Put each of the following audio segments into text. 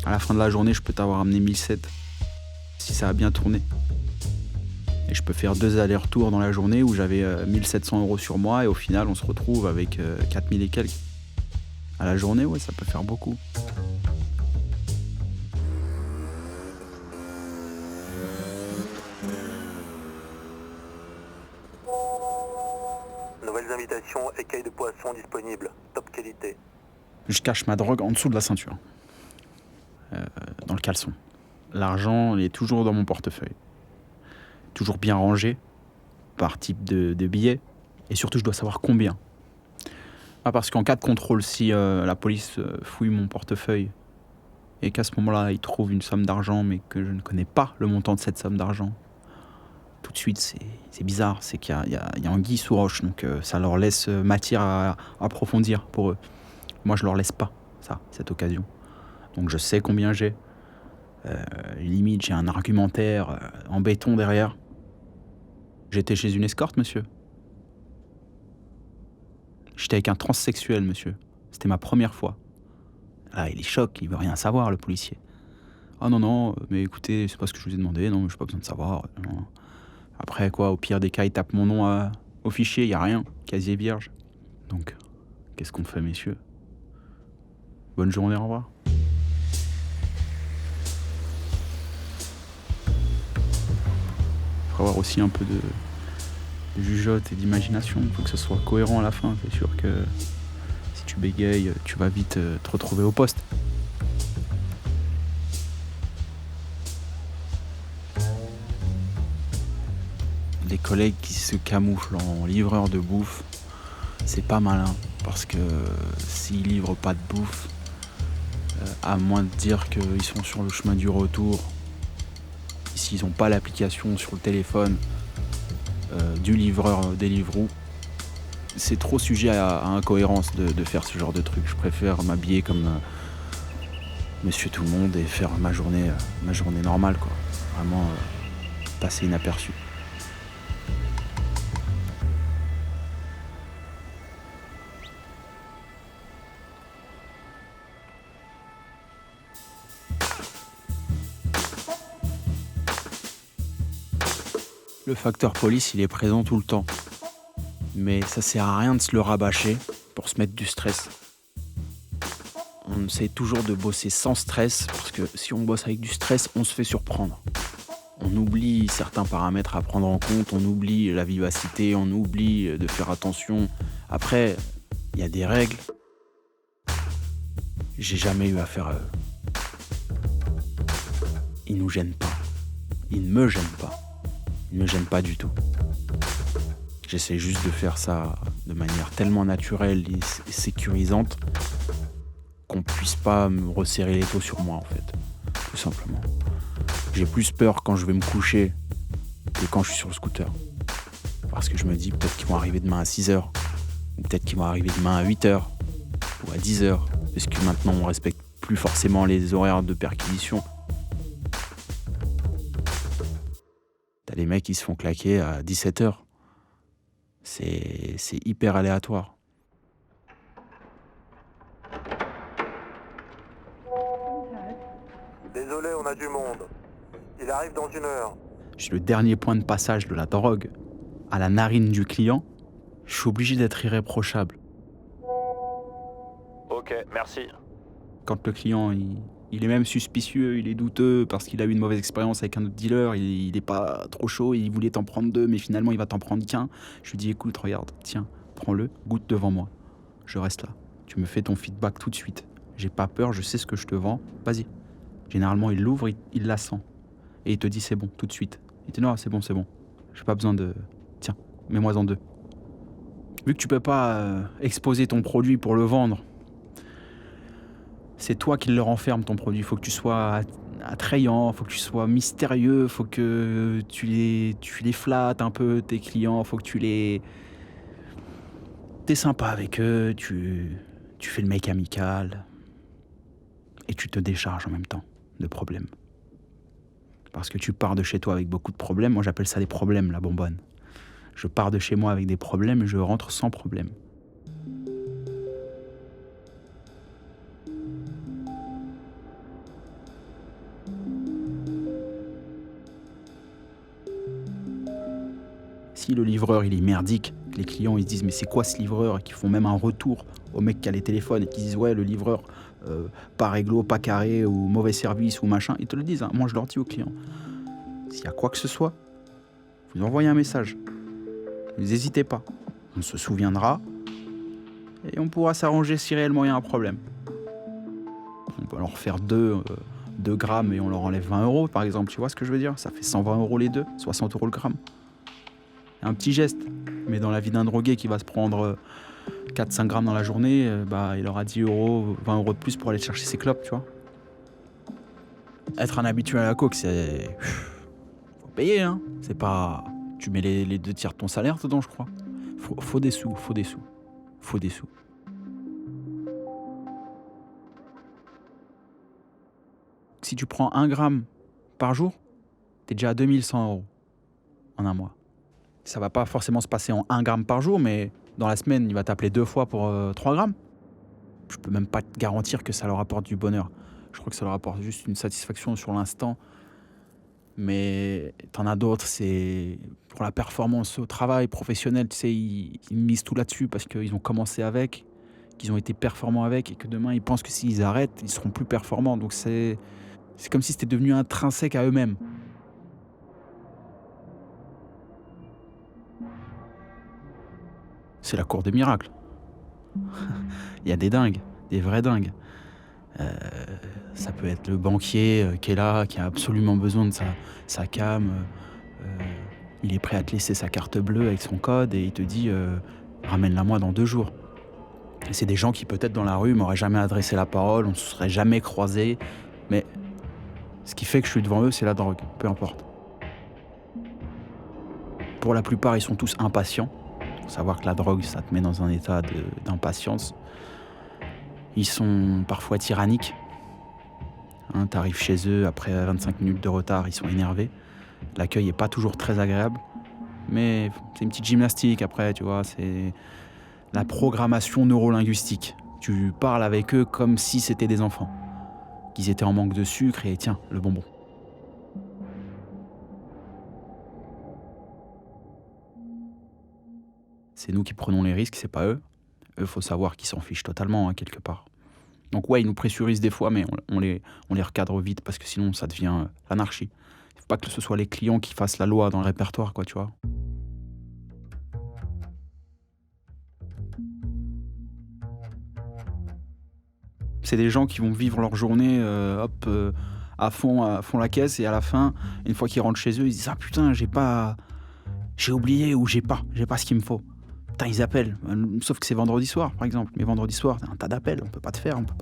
À la fin de la journée, je peux t'avoir amené 1007 si ça a bien tourné. Et je peux faire 2 allers-retours dans la journée où j'avais 1700 € sur moi et au final, on se retrouve avec 4000 et quelques. À la journée, ouais, ça peut faire beaucoup. Nouvelles invitations, écailles de poisson disponibles, top qualité. Je cache ma drogue en dessous de la ceinture, dans le caleçon. L'argent, il est toujours dans mon portefeuille. Toujours bien rangé, par type de billet. Et surtout, je dois savoir combien. Parce qu'en cas de contrôle, si la police fouille mon portefeuille et qu'à ce moment-là, ils trouvent une somme d'argent, mais que je ne connais pas le montant de cette somme d'argent, tout de suite, c'est bizarre. C'est qu'il y a anguille sous roche, donc ça leur laisse matière à approfondir pour eux. Moi, je leur laisse pas cette occasion. Donc je sais combien j'ai. Limite, j'ai un argumentaire en béton derrière. J'étais chez une escorte, monsieur. J'étais avec un transsexuel, monsieur. C'était ma première fois. Ah, il est choc, il veut rien savoir, le policier. Ah non, mais écoutez, c'est pas ce que je vous ai demandé, non, j'ai pas besoin de savoir. Non. Après, quoi, au pire des cas, il tape mon nom au fichier, y a rien, casier vierge. Donc, qu'est-ce qu'on fait, messieurs? Bonne journée, au revoir. Il faut avoir aussi un peu de jugeote et d'imagination, il faut que ce soit cohérent à la fin. C'est sûr que si tu bégayes, tu vas vite te retrouver au poste. Les collègues qui se camouflent en livreurs de bouffe, c'est pas malin, parce que s'ils livrent pas de bouffe, à moins de dire qu'ils sont sur le chemin du retour, s'ils n'ont pas l'application sur le téléphone du livreur Deliveroo, c'est trop sujet à incohérence de faire ce genre de truc. Je préfère m'habiller comme monsieur tout le monde et faire ma journée normale, quoi. Vraiment passer inaperçu. Le facteur police, il est présent tout le temps. Mais ça sert à rien de se le rabâcher pour se mettre du stress. On essaie toujours de bosser sans stress, parce que si on bosse avec du stress, on se fait surprendre. On oublie certains paramètres à prendre en compte, on oublie la vivacité, on oublie de faire attention. Après, il y a des règles. J'ai jamais eu affaire à eux. Ils nous gênent pas. Ils ne me gênent pas. Ils me gênent pas du tout. J'essaie juste de faire ça de manière tellement naturelle et sécurisante qu'on puisse pas me resserrer les taux sur moi, en fait. Tout simplement. J'ai plus peur quand je vais me coucher que quand je suis sur le scooter. Parce que je me dis peut-être qu'ils vont arriver demain à 6h. Ou peut-être qu'ils vont arriver demain à 8h. Ou à 10h. Parce que maintenant on respecte plus forcément les horaires de perquisition. T'as des mecs qui se font claquer à 17h. C'est hyper aléatoire. Désolé, on a du monde. Il arrive dans 1 heure. Je suis le dernier point de passage de la drogue à la narine du client. Je suis obligé d'être irréprochable. Ok, merci. Quand le client, il est même suspicieux, il est douteux parce qu'il a eu une mauvaise expérience avec un autre dealer, il est pas trop chaud, il voulait t'en prendre 2, mais finalement il va t'en prendre qu'un. Je lui dis écoute, regarde, tiens, prends-le, goûte devant moi. Je reste là. Tu me fais ton feedback tout de suite. J'ai pas peur, je sais ce que je te vends, vas-y. Généralement, il l'ouvre, il la sent. Et il te dit c'est bon, tout de suite. Il te dit non, c'est bon. J'ai pas besoin de... Tiens, mets-moi en 2. Vu que tu peux pas exposer ton produit pour le vendre, c'est toi qui le renferme ton produit. Il faut que tu sois attrayant, il faut que tu sois mystérieux, il faut que tu les flattes un peu, tes clients, il faut que t'es sympa avec eux, tu fais le mec amical et tu te décharges en même temps de problèmes. Parce que tu pars de chez toi avec beaucoup de problèmes. Moi, j'appelle ça des problèmes, la bonbonne. Je pars de chez moi avec des problèmes et je rentre sans problème. Si le livreur il est merdique, que les clients ils se disent mais c'est quoi ce livreur, et qu'ils font même un retour au mec qui a les téléphones et qui disent ouais le livreur pas réglo, pas carré ou mauvais service ou machin, ils te le disent. Hein. Moi je leur dis aux clients, s'il y a quoi que ce soit, vous envoyez un message. N'hésitez pas. On se souviendra et on pourra s'arranger si réellement il y a un problème. On peut leur faire 2 grammes et on leur enlève 20 euros par exemple, tu vois ce que je veux dire? Ça fait 120 euros les deux, 60 euros le gramme. Un petit geste, mais dans la vie d'un drogué qui va se prendre 4-5 grammes dans la journée, il aura 10 euros, 20 euros de plus pour aller chercher ses clopes, tu vois. Être un habitué à la coke, c'est... Faut payer, hein. C'est pas... Tu mets les 2 tiers de ton salaire dedans, je crois. Faut des sous. Si tu prends 1 gramme par jour, t'es déjà à 2100 euros en un mois. Ça va pas forcément se passer en 1 gramme par jour, mais dans la semaine, il va t'appeler 2 fois pour 3 grammes. Je peux même pas te garantir que ça leur apporte du bonheur. Je crois que ça leur apporte juste une satisfaction sur l'instant. Mais t'en as d'autres, c'est pour la performance au travail professionnel, tu sais, ils misent tout là-dessus parce qu'ils ont commencé avec, qu'ils ont été performants avec et que demain, ils pensent que s'ils arrêtent, ils seront plus performants. Donc c'est comme si c'était devenu intrinsèque à eux-mêmes. C'est la cour des miracles. Il y a des dingues, des vrais dingues. Ça peut être le banquier qui est là, qui a absolument besoin de sa cam. Il est prêt à te laisser sa carte bleue avec son code et il te dit ramène-la moi dans 2 jours. Et c'est des gens qui peut-être dans la rue m'auraient jamais adressé la parole, on ne se serait jamais croisés. Mais ce qui fait que je suis devant eux, c'est la drogue, peu importe. Pour la plupart, ils sont tous impatients. Faut savoir que la drogue, ça te met dans un état d'impatience. Ils sont parfois tyranniques. Hein, t'arrives chez eux, après 25 minutes de retard, ils sont énervés. L'accueil n'est pas toujours très agréable. Mais c'est une petite gymnastique après, tu vois. C'est la programmation neurolinguistique. Tu parles avec eux comme si c'était des enfants. Qu'ils étaient en manque de sucre et tiens, le bonbon. C'est nous qui prenons les risques, c'est pas eux. Eux, faut savoir qu'ils s'en fichent totalement, hein, quelque part. Donc ouais, ils nous pressurisent des fois, mais on les recadre vite parce que sinon ça devient l'anarchie. Il faut pas que ce soit les clients qui fassent la loi dans le répertoire, quoi, tu vois. C'est des gens qui vont vivre leur journée à fond la caisse et à la fin, une fois qu'ils rentrent chez eux, ils disent ah putain, j'ai oublié ou j'ai pas ce qu'il me faut. Putain, ils appellent, sauf que c'est vendredi soir par exemple. Mais vendredi soir, t'as un tas d'appels, on peut pas te faire, on peut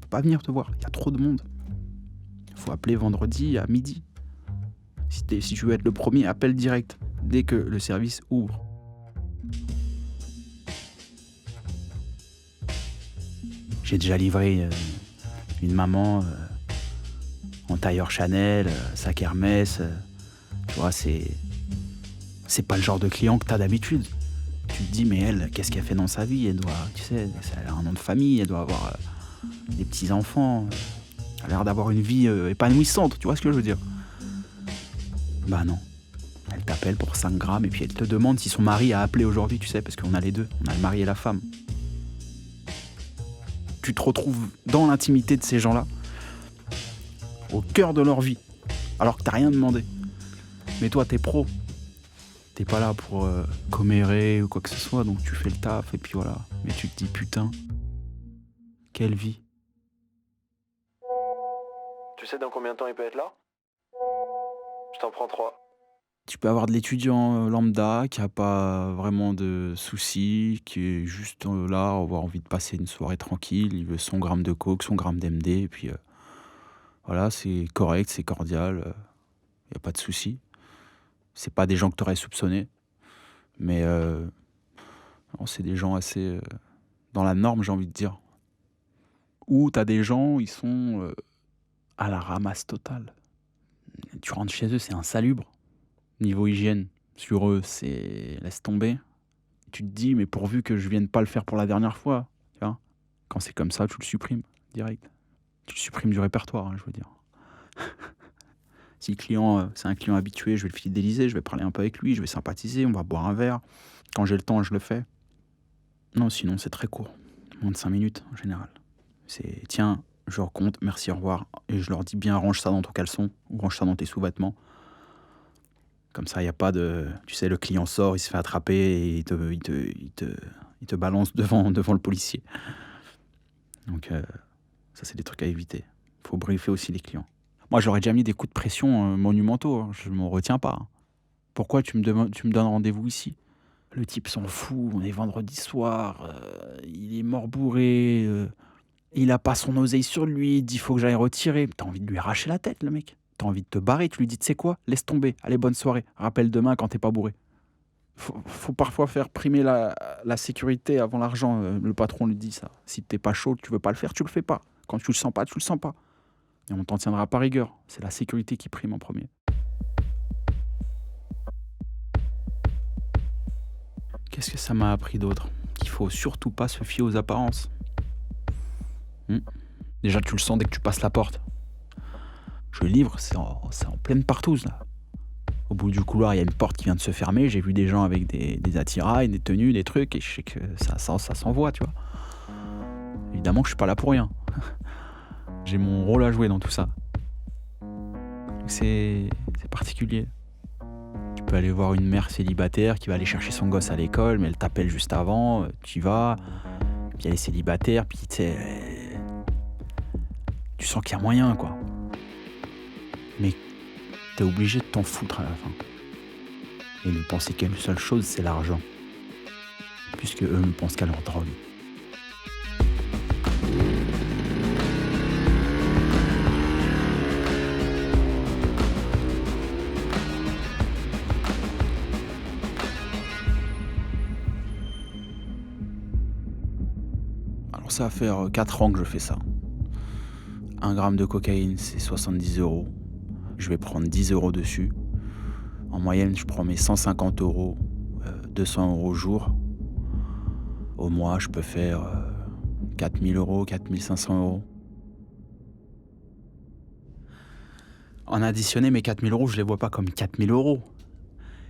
pas venir te voir, il y a trop de monde. Faut appeler vendredi à midi. Si tu veux être le premier, appelle direct dès que le service ouvre. J'ai déjà livré une maman en tailleur Chanel, sac Hermès. Tu vois, c'est pas le genre de client que t'as d'habitude. Tu te dis, mais elle, qu'est-ce qu'elle fait dans sa vie? Elle doit, tu sais, elle a un nom de famille, elle doit avoir des petits-enfants. Elle a l'air d'avoir une vie épanouissante, tu vois ce que je veux dire? Bah non. Elle t'appelle pour 5 grammes et puis elle te demande si son mari a appelé aujourd'hui, tu sais, parce qu'on a les deux, on a le mari et la femme. Tu te retrouves dans l'intimité de ces gens-là, au cœur de leur vie, alors que t'as rien demandé. Mais toi, t'es pro. T'es pas là pour commérer ou quoi que ce soit, donc tu fais le taf et puis voilà. Mais tu te dis putain, quelle vie. Tu sais dans combien de temps il peut être là? Je t'en prends 3. Tu peux avoir de l'étudiant lambda qui a pas vraiment de soucis, qui est juste là, avoir envie de passer une soirée tranquille, il veut son gramme de coke, son gramme d'MD, et puis voilà, c'est correct, c'est cordial, y a pas de soucis. C'est pas des gens que t'aurais soupçonnés, mais non, c'est des gens assez dans la norme, j'ai envie de dire. Ou t'as des gens, ils sont à la ramasse totale. Tu rentres chez eux, c'est insalubre. Niveau hygiène, sur eux, c'est laisse tomber. Tu te dis, mais pourvu que je vienne pas le faire pour la dernière fois, tu vois. Quand c'est comme ça, tu le supprimes, direct. Tu le supprimes du répertoire, hein, je veux dire. Si le client, c'est un client habitué, je vais le fidéliser, je vais parler un peu avec lui, je vais sympathiser, on va boire un verre. Quand j'ai le temps, je le fais. Non, sinon c'est très court. Moins de 5 minutes en général. C'est tiens, je recompte, merci, au revoir. Et je leur dis bien, range ça dans ton caleçon ou range ça dans tes sous-vêtements. Comme ça, il n'y a pas de... Tu sais, le client sort, il se fait attraper et il te balance devant le policier. Donc ça, c'est des trucs à éviter. Il faut briefer aussi les clients. Moi, j'aurais déjà mis des coups de pression monumentaux. Hein. Je ne m'en retiens pas. Hein. Pourquoi tu me donnes rendez-vous ici? Le type s'en fout, on est vendredi soir, il est mort bourré, il a pas son oseille sur lui, il dit: «Faut que j'aille retirer». T'as envie de lui arracher la tête, le mec. T'as envie de te barrer, tu lui dis: «Tu sais quoi? Laisse tomber, allez, bonne soirée, rappelle demain quand t'es pas bourré». Faut parfois faire primer la sécurité avant l'argent, le patron lui dit ça. Si t'es pas chaud, tu veux pas le faire, tu le fais pas. Quand tu le sens pas, tu le sens pas. Et on t'en tiendra pas rigueur. C'est la sécurité qui prime en premier. Qu'est-ce que ça m'a appris d'autre? Qu'il faut surtout pas se fier aux apparences. Déjà, tu le sens dès que tu passes la porte. Je livre, c'est en pleine partouze, là. Au bout du couloir, il y a une porte qui vient de se fermer. J'ai vu des gens avec des attirails, des tenues, des trucs, et je sais que ça s'envoie, tu vois. Évidemment que je suis pas là pour rien. J'ai mon rôle à jouer dans tout ça. C'est particulier. Tu peux aller voir une mère célibataire qui va aller chercher son gosse à l'école, mais elle t'appelle juste avant, tu y vas, puis elle est célibataire, puis tu sais, tu sens qu'il y a moyen, quoi. Mais t'es obligé de t'en foutre à la fin. Et de penser qu'une seule chose, c'est l'argent. Puisque eux ne pensent qu'à leur drogue. Alors ça va faire 4 ans que je fais ça. 1 gramme de cocaïne, c'est 70 €. Je vais prendre 10 € dessus. En moyenne, je prends mes 150 €, 200 € au jour. Au mois, je peux faire 4 000 €, 4 500 €. En additionné, mes 4 000 €, je les vois pas comme 4 000 €.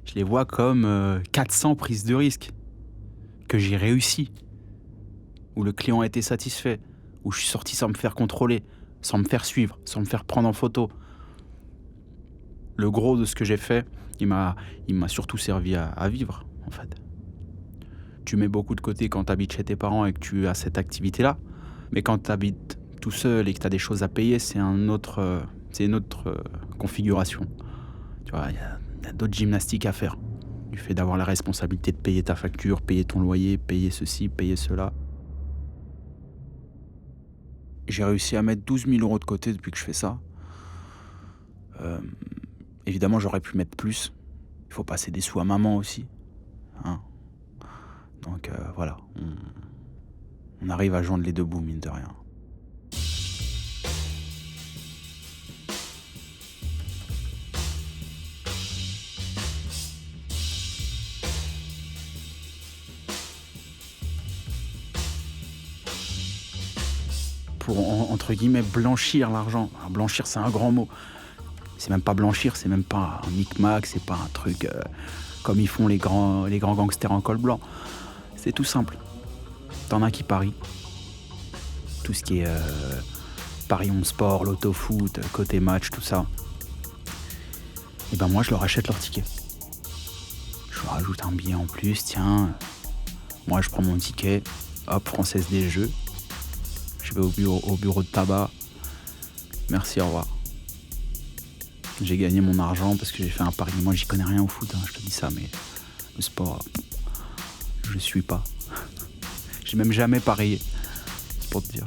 Je les vois comme 400 prises de risque que j'ai réussi, où le client a été satisfait, où je suis sorti sans me faire contrôler, sans me faire suivre, sans me faire prendre en photo. Le gros de ce que j'ai fait, il m'a surtout servi à vivre, en fait. Tu mets beaucoup de côté quand tu habites chez tes parents et que tu as cette activité-là, mais quand tu habites tout seul et que tu as des choses à payer, c'est une autre configuration. Tu vois, il y a d'autres gymnastiques à faire. Du fait d'avoir la responsabilité de payer ta facture, payer ton loyer, payer ceci, payer cela. J'ai réussi à mettre 12 000 € de côté depuis que je fais ça. Évidemment, j'aurais pu mettre plus. Il faut passer des sous à maman aussi. Hein. Donc voilà, on arrive à joindre les deux bouts, mine de rien. Pour, entre guillemets, blanchir l'argent. Alors, blanchir, c'est un grand mot. C'est même pas blanchir, c'est même pas un micmac, c'est pas un truc comme ils font les grands gangsters en col blanc. C'est tout simple. T'en as qui parient. Tout ce qui est Paris 11 Sport, l'auto-foot, côté match, tout ça. Et ben moi, je leur achète leur ticket. Je leur rajoute un billet en plus, tiens. Moi, je prends mon ticket, hop, Française des Jeux. Je vais au bureau de tabac. Merci, au revoir. J'ai gagné mon argent parce que j'ai fait un pari. Moi, j'y connais rien au foot, hein, je te dis ça, mais le sport, je suis pas. J'ai même jamais parié, c'est pour te dire.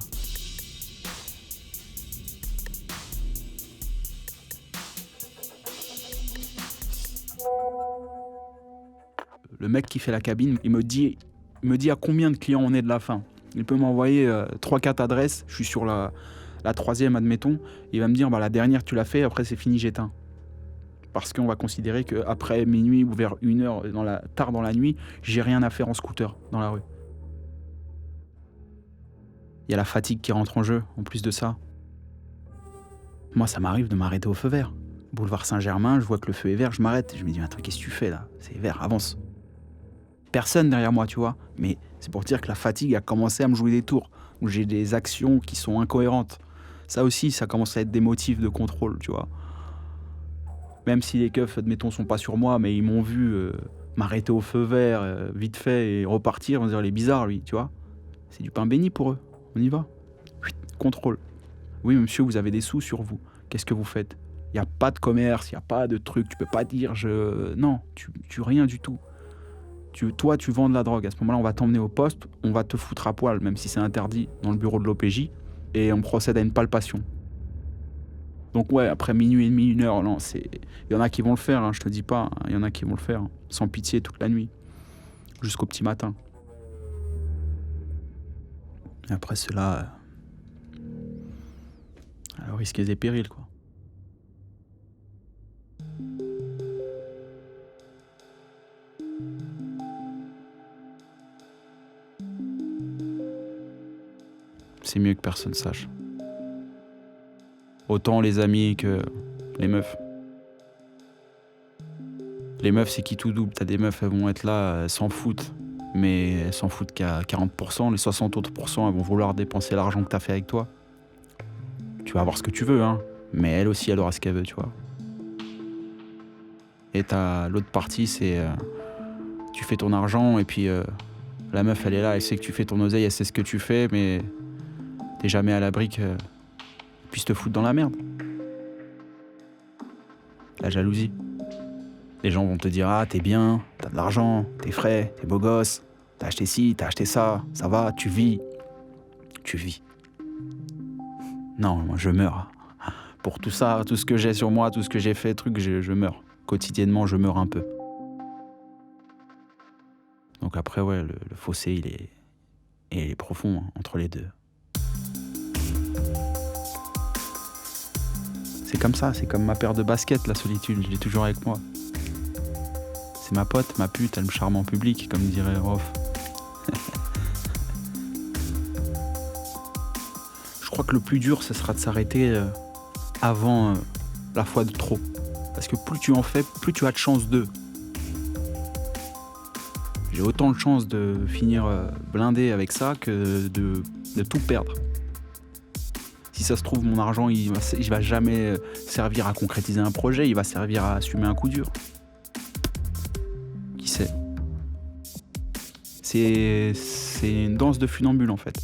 Le mec qui fait la cabine, il me dit à combien de clients on est de la fin. Il peut m'envoyer 3-4 adresses, je suis sur la 3e, admettons. Il va me dire, la dernière tu l'as fait, après c'est fini, j'éteins. Parce qu'on va considérer qu'après minuit ou vers 1h, tard dans la nuit, j'ai rien à faire en scooter dans la rue. Il y a la fatigue qui rentre en jeu, en plus de ça. Moi, ça m'arrive de m'arrêter au feu vert. Boulevard Saint-Germain, je vois que le feu est vert, je m'arrête. Je me dis, mais attends, qu'est-ce que tu fais là? C'est vert, avance. Personne derrière moi, tu vois. Mais c'est pour dire que la fatigue a commencé à me jouer des tours, où j'ai des actions qui sont incohérentes. Ça aussi, ça commence à être des motifs de contrôle, tu vois. Même si les keufs, admettons, sont pas sur moi, mais ils m'ont vu m'arrêter au feu vert, vite fait, et repartir, on va dire, il est bizarre, lui, tu vois. C'est du pain béni pour eux. On y va. Contrôle. Oui, monsieur, vous avez des sous sur vous. Qu'est-ce que vous faites? Il n'y a pas de commerce, il n'y a pas de truc. Tu peux pas dire non, tu rien du tout. Toi, tu vends de la drogue. À ce moment-là, on va t'emmener au poste, on va te foutre à poil, même si c'est interdit dans le bureau de l'OPJ, et on procède à une palpation. Donc ouais, après minuit et demi, 1 heure, non, il y en a qui vont le faire, hein, je te dis pas. Hein, il y en a qui vont le faire, hein, sans pitié toute la nuit, jusqu'au petit matin. Et après cela, à risques et périls, quoi. C'est mieux que personne sache. Autant les amis que les meufs. Les meufs, c'est qui tout double. T'as des meufs, elles vont être là, elles s'en foutent. Mais elles s'en foutent qu'à 40%. Les 60 autres pourcents, elles vont vouloir dépenser l'argent que t'as fait avec toi. Tu vas avoir ce que tu veux, hein. Mais elle aussi, elle aura ce qu'elle veut, tu vois. Et t'as l'autre partie, c'est... tu fais ton argent et puis la meuf, elle est là, elle sait que tu fais ton oseille, elle sait ce que tu fais, mais t'es jamais à l'abri qu'elle puisse te foutre dans la merde. La jalousie. Les gens vont te dire, ah, t'es bien, t'as de l'argent, t'es frais, t'es beau gosse, t'as acheté ci, t'as acheté ça va, tu vis. Tu vis. Non, moi, je meurs. Pour tout ça, tout ce que j'ai sur moi, tout ce que j'ai fait, je meurs. Quotidiennement, je meurs un peu. Donc après, ouais, le fossé, il est profond, hein, entre les deux. C'est comme ça, c'est comme ma paire de baskets, la solitude, je l'ai toujours avec moi. C'est ma pote, ma pute, elle me charme en public, comme dirait Rof. Je crois que le plus dur, ce sera de s'arrêter avant la fois de trop. Parce que plus tu en fais, plus tu as de chance d'eux. J'ai autant de chances de finir blindé avec ça que de tout perdre. Si ça se trouve, mon argent, il va jamais servir à concrétiser un projet, il va servir à assumer un coup dur. Qui sait? C'est une danse de funambule, en fait.